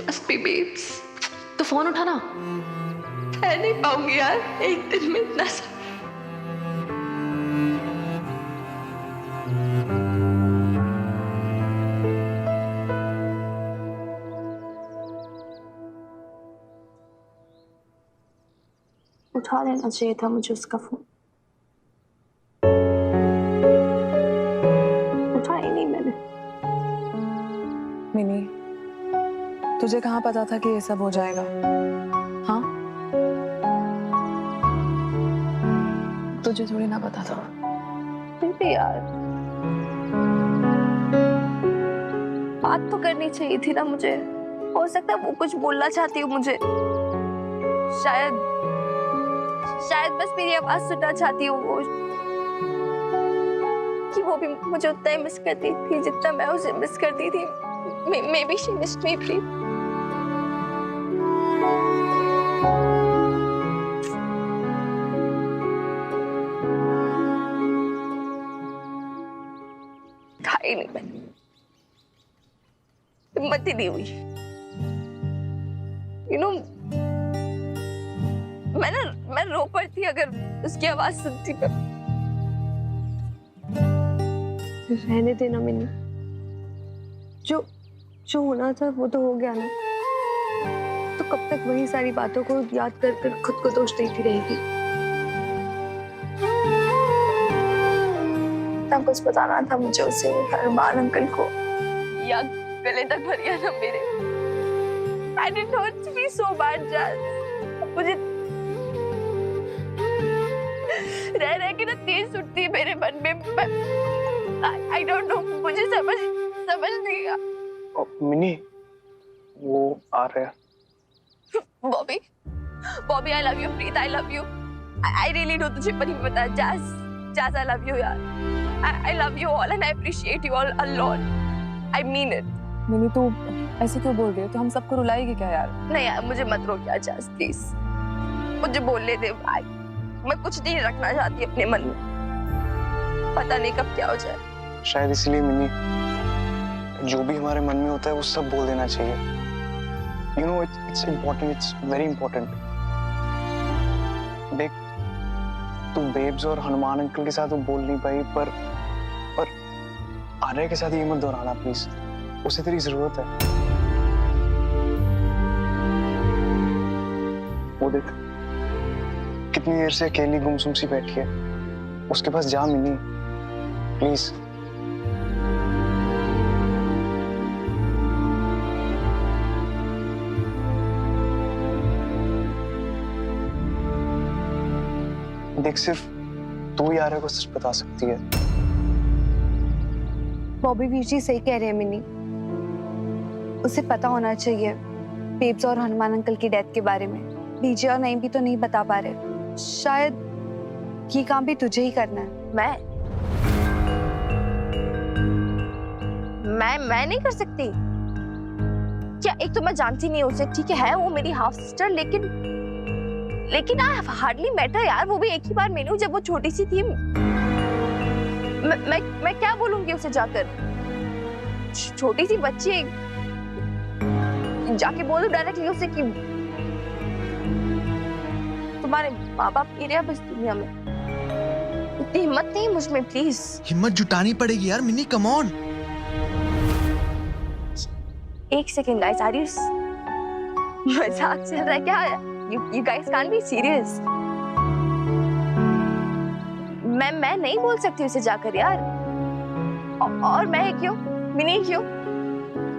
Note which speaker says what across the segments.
Speaker 1: Must be babes.
Speaker 2: तो phone उठाना।
Speaker 1: मैं नहीं पाऊंगी यार, एक दिन में इतना सा।
Speaker 3: उठा लेना चाहिए था मुझे उसका फोन। उठाया ही नहीं मैंने।
Speaker 4: मिनी, तुझे कहाँ पता था कि ये सब हो जाएगा? हाँ, तुझे थोड़ी ना पता था।
Speaker 3: फिर भी यार बात तो करनी चाहिए थी ना मुझे। हो सकता है वो कुछ बोलना चाहती हो मुझे, शायद बस मेरी आवाज सुनना चाहती हो वो, कि वो भी मुझे उतना ही मिस करती थी जितना मैं उसे मिस करती थी। Maybe she missed me, please. था ही नहीं मैंने, हिम्मत ही नहीं हुई। You know, मैं रो पड़ती अगर उसकी आवाज सुनती मैं। रहने देना मिनी, जो होना था वो तो हो गया ना। तो कब तक वही सारी बातों को याद कर कर खुद को दोष देती रहेगी? तब कुछ बताना था मुझे उसे, अरमान अंकल को, या गले तक भर गया ना मेरे। I didn't know it to be so bad, Jazz. मुझे रह के ना तेज उठती है मेरे मन में। I don't know, मुझे समझ नहीं आ।
Speaker 5: मिनी, वो आ रहे हैं।
Speaker 3: Bobby, I love you, Preet, I love you. I really do, तुझे पर ही पता है। Jazz, I love you यार। I love you all and I appreciate you all a lot. I mean it.
Speaker 4: Mini, तू ऐसे क्यों बोल रही है? तो हम सबको रुलाएगी क्या यार?
Speaker 3: नहीं यार, मुझे मत रोक यार Jazz, प्लीज। मुझे बोलने दे। मैं कुछ नहीं रखना चाहती अपने मन में। पता नहीं कब क्या हो जाए।
Speaker 5: शायद इसलिए मिनी, जो भी हमारे मन में होता है वो सब बोल देना चाहिए। You know, it's important, it's very important. देख, तू बेब्स और हनुमान अंकल के साथ वो बोल नहीं पाई, पर आर्य के साथ ये मत दोहराना प्लीज। उसे तेरी जरूरत है। वो देख, कितनी देर से अकेली गुमसुम सी बैठी है। उसके पास जा मिनी, प्लीज। देख, सिर्फ तू ही आर्य को सच बता सकती है।
Speaker 3: बॉबी वीर जी सही कह रहे हैं मिनी। उसे पता होना चाहिए बेब्स और हनुमान अंकल की डेथ के बारे में। बीजे और नईम भी तो नहीं बता पा रहे। शायद ये काम भी तुझे ही करना है। मैं नहीं कर सकती क्या? एक तो मैं जानती नहीं उसे, ठीक है वो मेरी हाफ सिस्टर, लेकिन आई हार्डली मेट हर यार। वो भी एक ही बार मिली हूँ जब वो छोटी सी थी। मैं क्या बोलूंगी उसे जाकर? छोटी सी बच्ची, जाके बोलूं डायरेक्टली उसे कि तुम्हारे माँ बाप नहीं रहे इस दुनिया में? इतनी हिम्मत नहीं मुझ में, प्लीज।
Speaker 6: हिम्मत जुटानी पड़ेगी यार मिनी, कम ऑन।
Speaker 3: एक सेकेंड गाइस, आर यू मजाक चल रहा है क्या? You guys can't be serious. मैं नहीं बोल सकती उसे जाकर यार। और मैं क्यों? मिनी क्यों?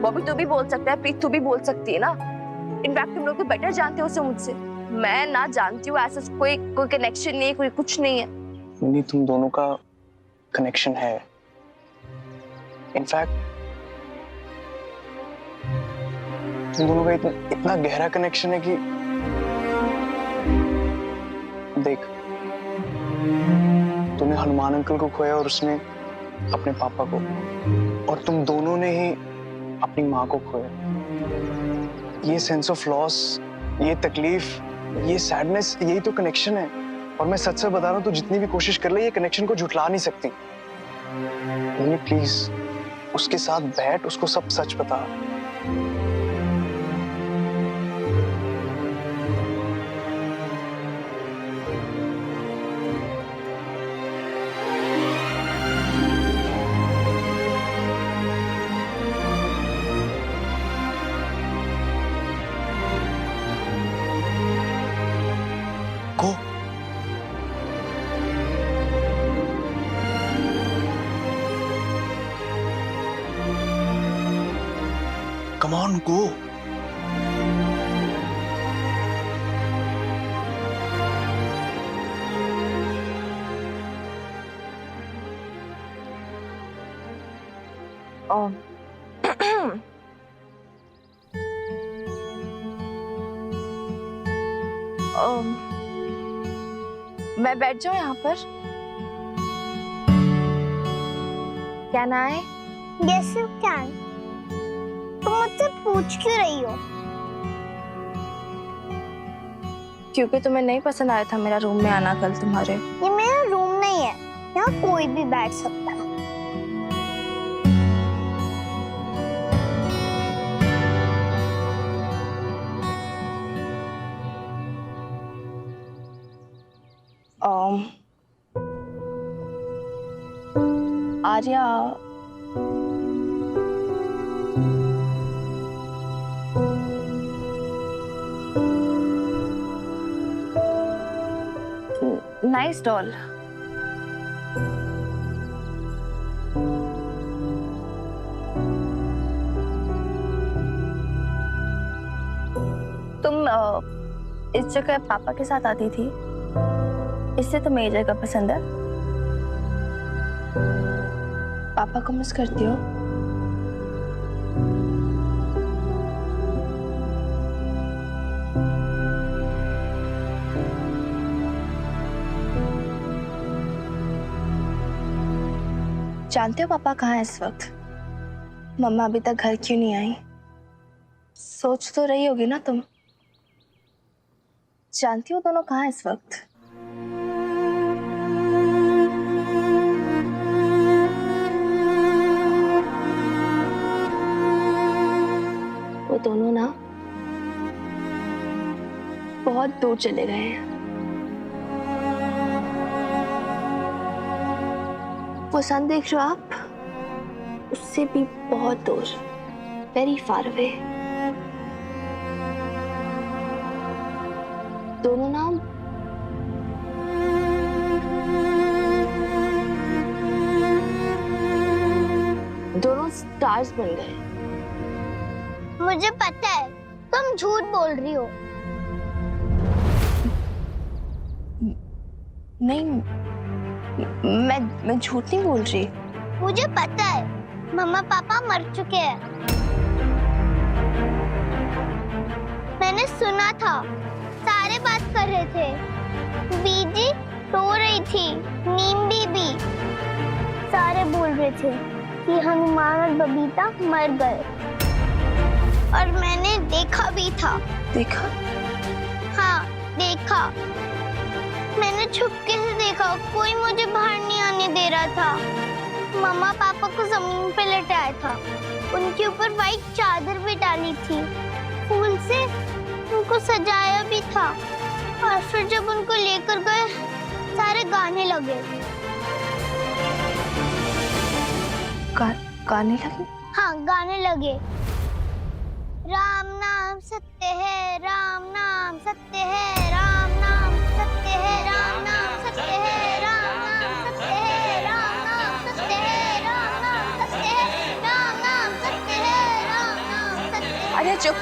Speaker 3: बॉबी तू भी बोल सकता है, प्रीत तू भी बोल सकती है ना। इनफैक्ट तुम लोग तो बेटर जानते हो उसे मुझसे। मैं ना जानती हूँ, ऐसा कोई कनेक्शन नहीं है, कोई कुछ नहीं है।
Speaker 5: मिनी, तुम दोनों का कनेक्शन है। इनफैक्ट तुम दोनों का इतना गहरा कनेक्शन है कि देख, तूने हनुमान अंकल को खोया और उसने अपने पापा को, और तुम दोनों ने ही अपनी माँ को खोया। ये सेंस ऑफ लॉस, ये तकलीफ, ये सैडनेस, यही तो कनेक्शन है। और मैं सच से बता रहा हूँ, तू जितनी भी कोशिश कर ले ये कनेक्शन को झुठला नहीं सकती। प्लीज उसके साथ बैठ, उसको सब सच बता। Come on go.
Speaker 3: मैं बैठ जाऊं यहाँ पर? क्या ना है?
Speaker 2: Yes, you can. तुम मुझसे पूछ क्यों रही हो?
Speaker 3: क्योंकि तुम्हें नहीं पसंद आया था मेरा रूम में आना कल तुम्हारे।
Speaker 2: ये मेरा रूम नहीं है, यहाँ कोई भी बैठ सकता है।
Speaker 3: Arya, nice doll. तुम इस जगह पापा के साथ आती थी, इससे तुम्हें ये जगह पसंद है? पापा को मिस करती हो? जानते हो पापा कहाँ है इस वक्त? मम्मा अभी तक घर क्यों नहीं आई? सोच तो रही होगी ना तुम। जानती हो दोनों कहाँ है इस वक्त? वो दोनों ना बहुत दूर चले गए हैं। वो सन देख रहे हो आप? उससे भी बहुत दूर, वेरी फार अवे। दोनों ना दोनों स्टार्स बन गए।
Speaker 2: मुझे पता है, तुम झूठ बोल रही हो।
Speaker 3: नहीं, मैं झूठ नहीं बोल रही।
Speaker 2: मुझे पता है, मम्मा पापा मर चुके हैं। मैंने सुना था, सारे बात कर रहे थे। बीजी रो रही थी, नीम बीबी सारे बोल रहे थे कि हनुमान और बबीता मर गए। और मैंने देखा भी था।
Speaker 3: देखा?
Speaker 2: हाँ, देखा। मैंने छुपके से देखा, कोई मुझे बाहर नहीं आने दे रहा था। मम्मा पापा को जमीन पे लेटाया था, उनके ऊपर वाइट चादर भी डाली थी, फूल से उनको सजाया भी था। और फिर जब उनको लेकर गए, सारे गाने लगे।
Speaker 3: गाने लगे?
Speaker 2: हाँ, गाने लगे। राम नाम सत्य है, राम नाम सत्य है, राम नाम सत्य है, राम नाम सत्य है, राम नाम सत्य है, राम नाम सत्य है, राम नाम सत्य है, राम नाम सत्य है, राम नाम सत्य है।
Speaker 3: आर्या चुप।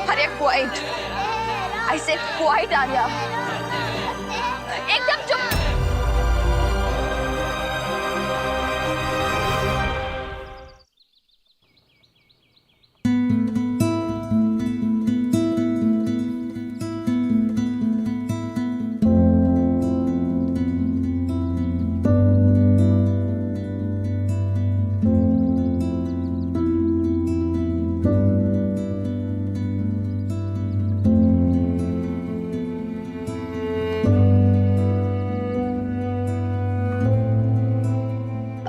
Speaker 3: Arya quite. I said quiet Arya. एकदम चुप।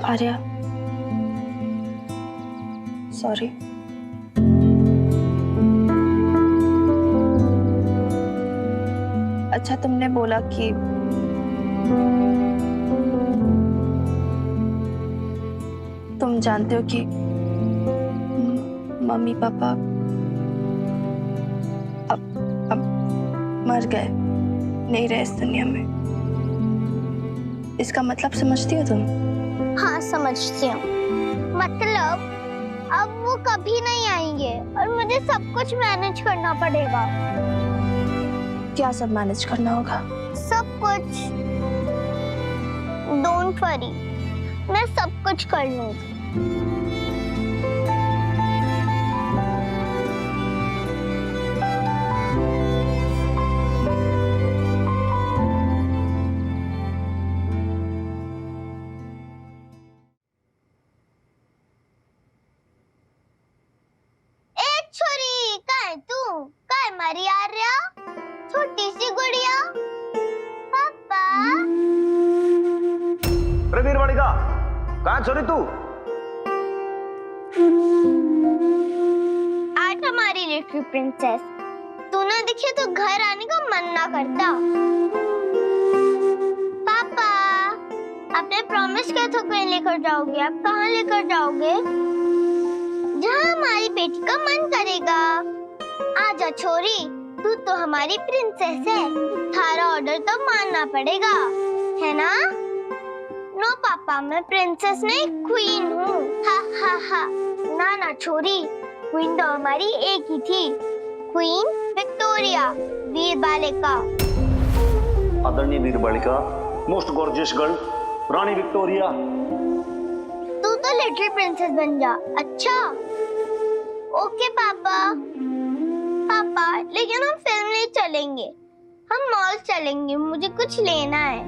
Speaker 3: आर्या, सॉरी। अच्छा तुमने बोला कि तुम जानते हो कि मम्मी पापा अब मर गए, नहीं रहे इस दुनिया में। इसका मतलब समझती हो तुम?
Speaker 2: हाँ, समझती हूँ। मतलब अब वो कभी नहीं आएंगे और मुझे सब कुछ मैनेज करना पड़ेगा।
Speaker 3: क्या सब मैनेज करना होगा?
Speaker 2: सब कुछ। डोंट वरी, मैं सब कुछ कर लूंगी। हमारी आर्या, छोटी सी गुड़िया। पापा।
Speaker 7: अरे वीर बालिका, कहाँ छोरी तू?
Speaker 2: आज हमारी लिटिल प्रिंसेस, तू ना दिखे तो घर आने का मन ना करता। पापा, आपने प्रॉमिस किया था कहीं लेकर जाओगे, आप कहाँ लेकर जाओगे? जहाँ हमारी बेटी का मन करेगा। आजा छोरी, तू तो हमारी प्रिंसेस है, थारा ऑर्डर तो मानना पड़ेगा, है ना? नो पापा, मैं प्रिंसेस नहीं क्वीन हूँ। हा हा हा। ना ना छोरी, क्वीन तो हमारी एक ही थी, क्वीन विक्टोरिया, वीर बालिका।
Speaker 7: आदरणीय वीर बालिका, मोस्ट गॉर्जियस गर्ल, रानी विक्टोरिया।
Speaker 2: तू तो लिटिल प्रिंसेस बन जा। अच्छा ओके पापा। पापा, लेकिन हम फिल्म नहीं चलेंगे, हम मॉल चलेंगे। मुझे कुछ लेना है।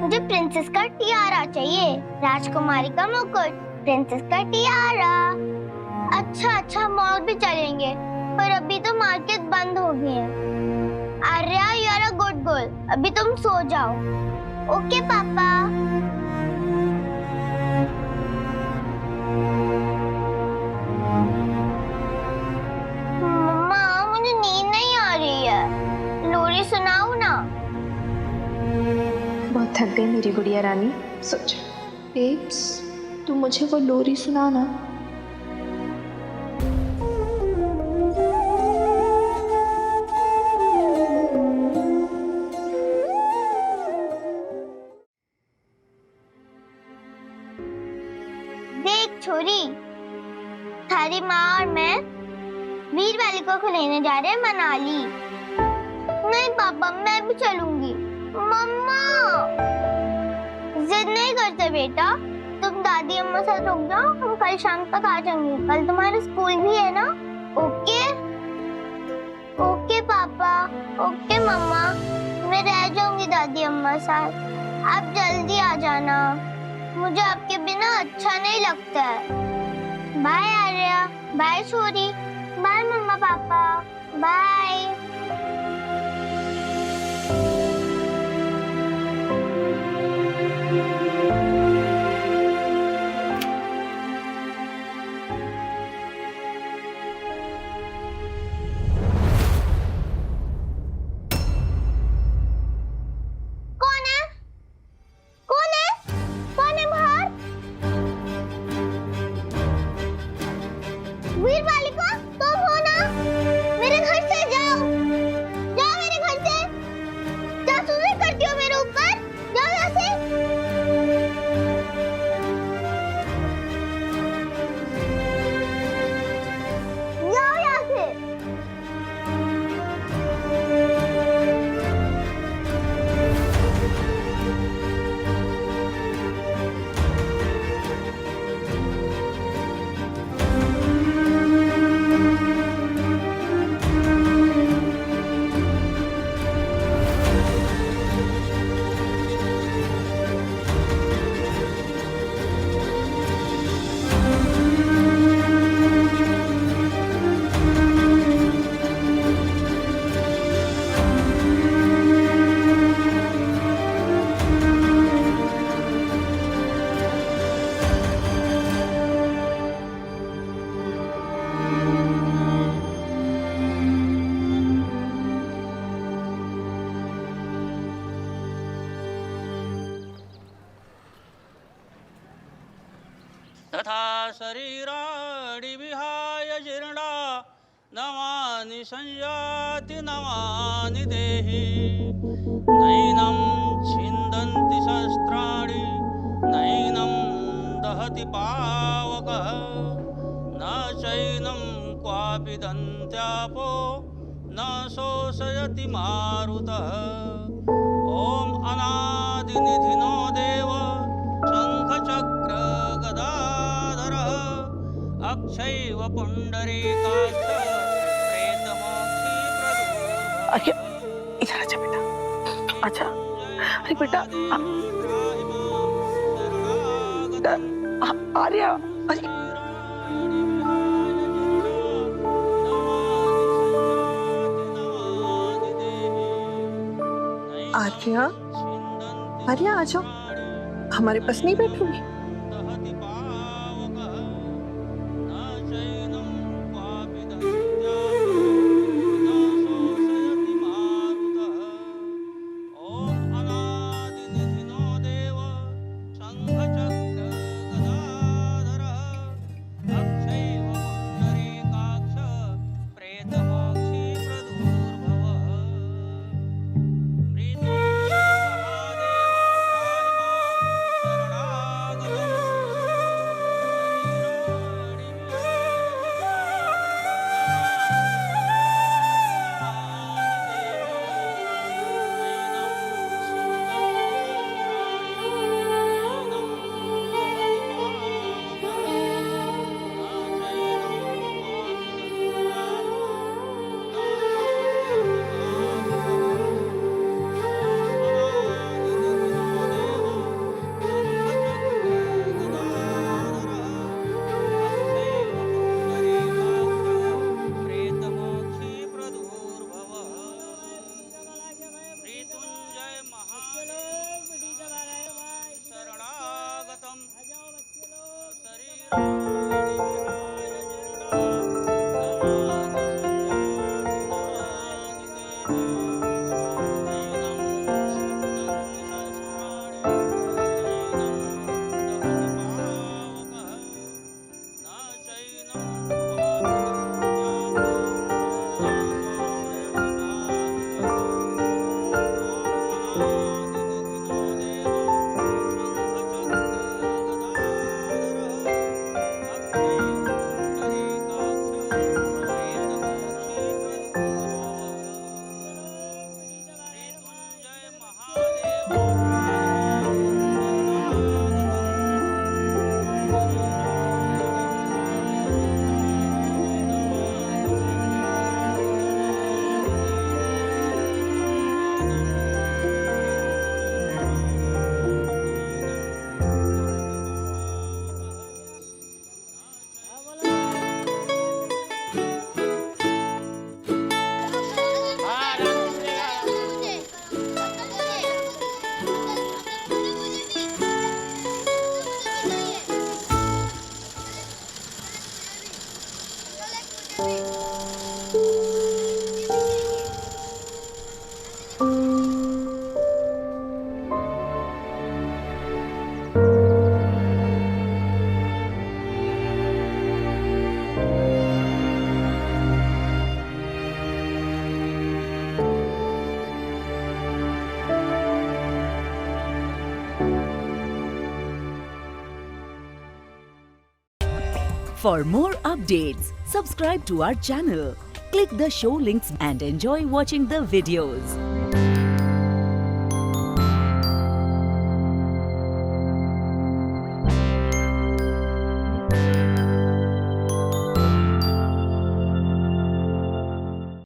Speaker 2: मुझे प्रिंसेस का टियारा चाहिए, राजकुमारी का मुकुट, प्रिंसेस का टियारा। अच्छा अच्छा, मॉल भी चलेंगे, पर अभी तो मार्केट बंद हो गई है। Arya, you are a good girl, अभी तुम सो जाओ। ओके पापा। सुनाओ ना।
Speaker 8: बहुत थक गई मेरी गुड़िया रानी, सोच। बेब्स, तू मुझे वो लोरी सुनाना।
Speaker 2: देख छोरी, थारी माँ और मैं वीर बालिका को लेने जा रहे हैं मनाली। नहीं पापा, मैं भी चलूंगी। मम्मा, जिद नहीं करते बेटा, तुम दादी अम्मा साथ रुक जाओ, हम कल शाम तक आ जाएंगे। कल तुम्हारा स्कूल भी है ना? ओके ओके पापा। ओके मम्मा, मैं रह जाऊंगी दादी अम्मा साथ। आप जल्दी आ जाना, मुझे आपके बिना अच्छा नहीं लगता है। बाय आर्या, बाय छोरी, बाय मम्मा पापा, बाय। वीर बालिका, तुम हो ना? मेरे घर से जाओ, जाओ मेरे घर से। जासूसी करती हो मेरे ऊपर, जाओ यहाँ से। जाओ यहाँ से।
Speaker 9: तथा शरीराणि विहाय जीर्णा नवानि संयाति नवानि देहि नैनं छिन्दन्ति शस्त्राणि नैनं दहति पावकः न क्वापि दन्त्यापो न शोषयति मारुतः ॐ अनादिनिधिनो देव शङ्खचक्र गदाधरः अक्षैव पुण्डरीकाक्ष प्रेतमोक्षी
Speaker 4: अरे इधर आजा बेटा, आजा। अरे बेटा आर्या, अरे आर्या, आर्या आ जाओ, हमारे पास नहीं बैठोगी?
Speaker 10: For more updates, subscribe to our channel, click the show links and enjoy watching the videos.